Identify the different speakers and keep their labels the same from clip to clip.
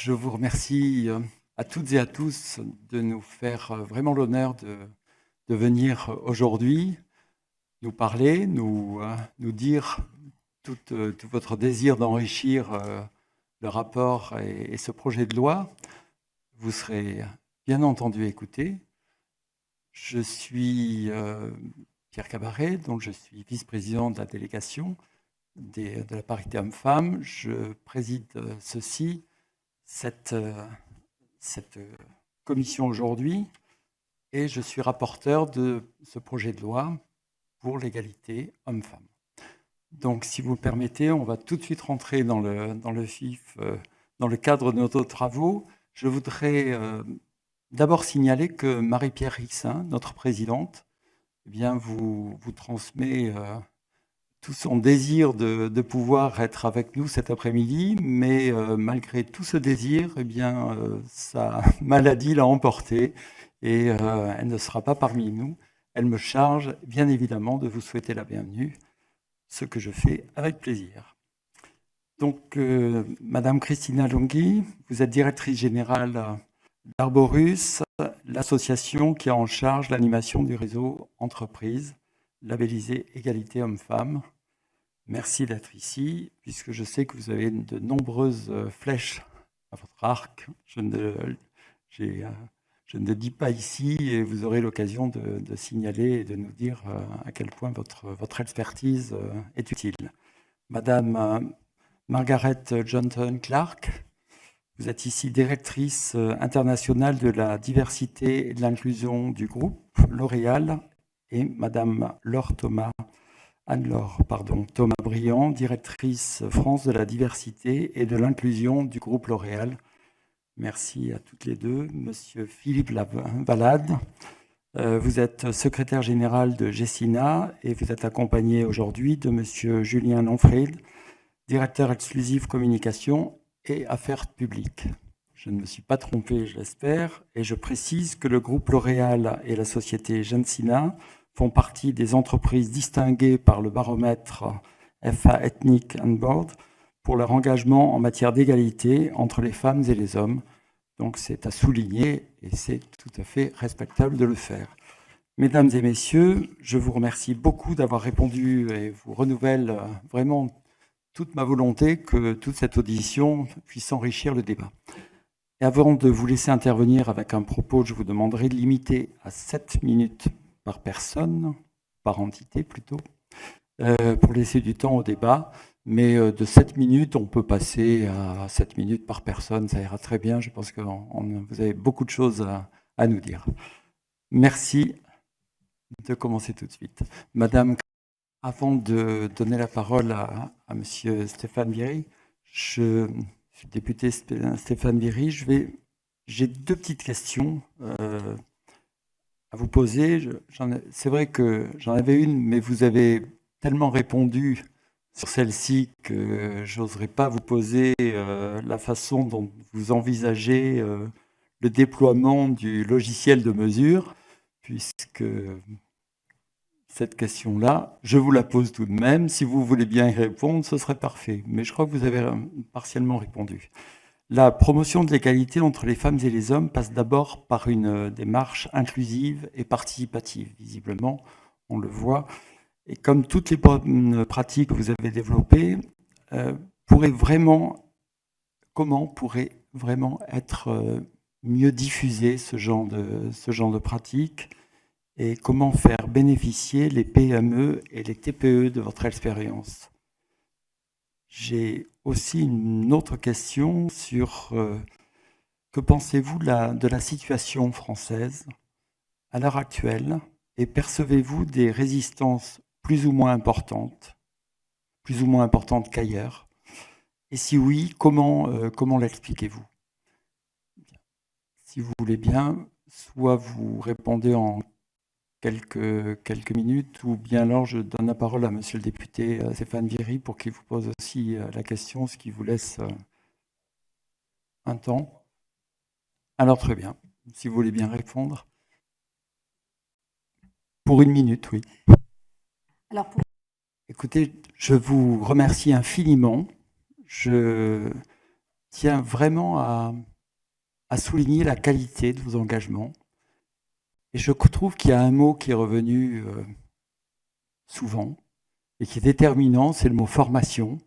Speaker 1: Je vous remercie à toutes et à tous de nous faire vraiment l'honneur de venir aujourd'hui nous parler, nous dire tout votre désir d'enrichir le rapport et ce projet de loi. Vous serez bien entendu écoutés. Je suis Pierre Cabaret, donc je suis vice-président de la délégation de la parité homme-femme. Je préside cette commission aujourd'hui et je suis rapporteur de ce projet de loi pour l'égalité homme-femme. Donc, si vous le permettez, on va tout de suite rentrer dans le vif, dans le cadre de nos travaux. Je voudrais d'abord signaler que Marie-Pierre Rixain, notre présidente, eh bien, vous transmet tout son désir de pouvoir être avec nous cet après-midi, mais malgré tout ce désir, eh bien, sa maladie l'a emporté et elle ne sera pas parmi nous. Elle me charge bien évidemment de vous souhaiter la bienvenue, ce que je fais avec plaisir. Donc, Madame Christina Longhi, vous êtes directrice générale d'Arborus, l'association qui a en charge l'animation du réseau entreprise labellisé Égalité Hommes-Femmes. Merci d'être ici, puisque je sais que vous avez de nombreuses flèches à votre arc. Je ne dis pas ici, et vous aurez l'occasion de signaler et de nous dire à quel point votre expertise est utile. Madame Margaret Johnson Clark, vous êtes ici directrice internationale de la diversité et de l'inclusion du groupe L'Oréal, et Madame Anne-Laure Thomas Briand, directrice France de la diversité et de l'inclusion du groupe L'Oréal. Merci à toutes les deux. Monsieur Philippe Valade, vous êtes secrétaire général de Gessina et vous êtes accompagné aujourd'hui de monsieur Julien Longfried, directeur exclusif communication et affaires publiques. Je ne me suis pas trompé, je l'espère, et je précise que le groupe L'Oréal et la société Gensina font partie des entreprises distinguées par le baromètre FA Ethnic and Board pour leur engagement en matière d'égalité entre les femmes et les hommes. Donc c'est à souligner et c'est tout à fait respectable de le faire. Mesdames et messieurs, je vous remercie beaucoup d'avoir répondu et vous renouvelle vraiment toute ma volonté que toute cette audition puisse enrichir le débat. Et avant de vous laisser intervenir avec un propos, je vous demanderai de limiter à 7 minutes par personne, par entité plutôt, pour laisser du temps au débat. Mais de 7 minutes, on peut passer à 7 minutes par personne, ça ira très bien. Je pense que vous avez beaucoup de choses à nous dire. Merci de commencer tout de suite. Madame, avant de donner la parole à monsieur Stéphane Viry, député Stéphane Viry, j'ai deux petites questions à vous poser. C'est vrai que j'en avais une, mais vous avez tellement répondu sur celle-ci que j'oserais pas vous poser la façon dont vous envisagez le déploiement du logiciel de mesure, puisque cette question-là, je vous la pose tout de même. Si vous voulez bien y répondre, ce serait parfait. Mais je crois que vous avez partiellement répondu. La promotion de l'égalité entre les femmes et les hommes passe d'abord par une démarche inclusive et participative. Visiblement, on le voit. Et comme toutes les bonnes pratiques que vous avez développées, comment pourrait vraiment être mieux diffusé ce genre de pratiques et comment faire bénéficier les PME et les TPE de votre expérience? J'ai aussi une autre question sur que pensez-vous de la situation française à l'heure actuelle et percevez-vous des résistances plus ou moins importantes qu'ailleurs? Et si oui, comment l'expliquez-vous? Si vous voulez bien, soit vous répondez en quelques minutes, ou bien alors je donne la parole à monsieur le député Stéphane Viry pour qu'il vous pose aussi la question, ce qui vous laisse un temps. Alors très bien, si vous voulez bien répondre. Pour 1 minute, oui.
Speaker 2: Alors
Speaker 1: Écoutez, je vous remercie infiniment. tient vraiment à souligner la qualité de vos engagements. Et je trouve qu'il y a un mot qui est revenu souvent et qui est déterminant, c'est le mot formation.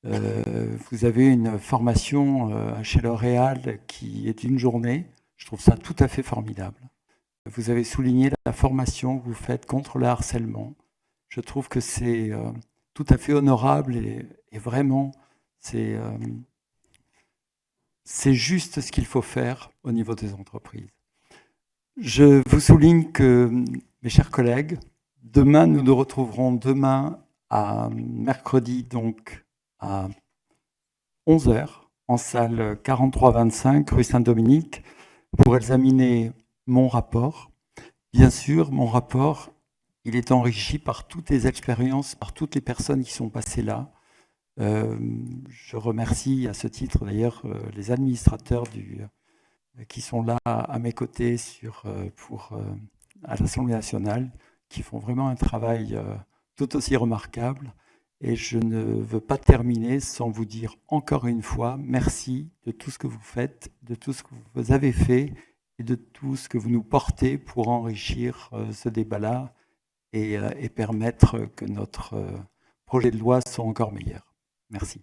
Speaker 1: Vous avez une formation chez L'Oréal qui est d'une journée. Je trouve ça tout à fait formidable. Vous avez souligné la formation que vous faites contre le harcèlement. Je trouve que c'est tout à fait honorable et vraiment, c'est juste ce qu'il faut faire au niveau des entreprises. Je vous souligne que, mes chers collègues, demain, nous nous retrouverons demain à mercredi, donc à 11h, en salle 4325, rue Saint-Dominique, pour examiner mon rapport. Bien sûr, mon rapport, il est enrichi par toutes les expériences, par toutes les personnes qui sont passées là. Je remercie à ce titre d'ailleurs les administrateurs qui sont là à mes côtés à l'Assemblée nationale, qui font vraiment un travail tout aussi remarquable. Et je ne veux pas terminer sans vous dire encore une fois merci de tout ce que vous faites, de tout ce que vous avez fait et de tout ce que vous nous portez pour enrichir ce débat-là et permettre que notre projet de loi soit encore meilleur. Merci.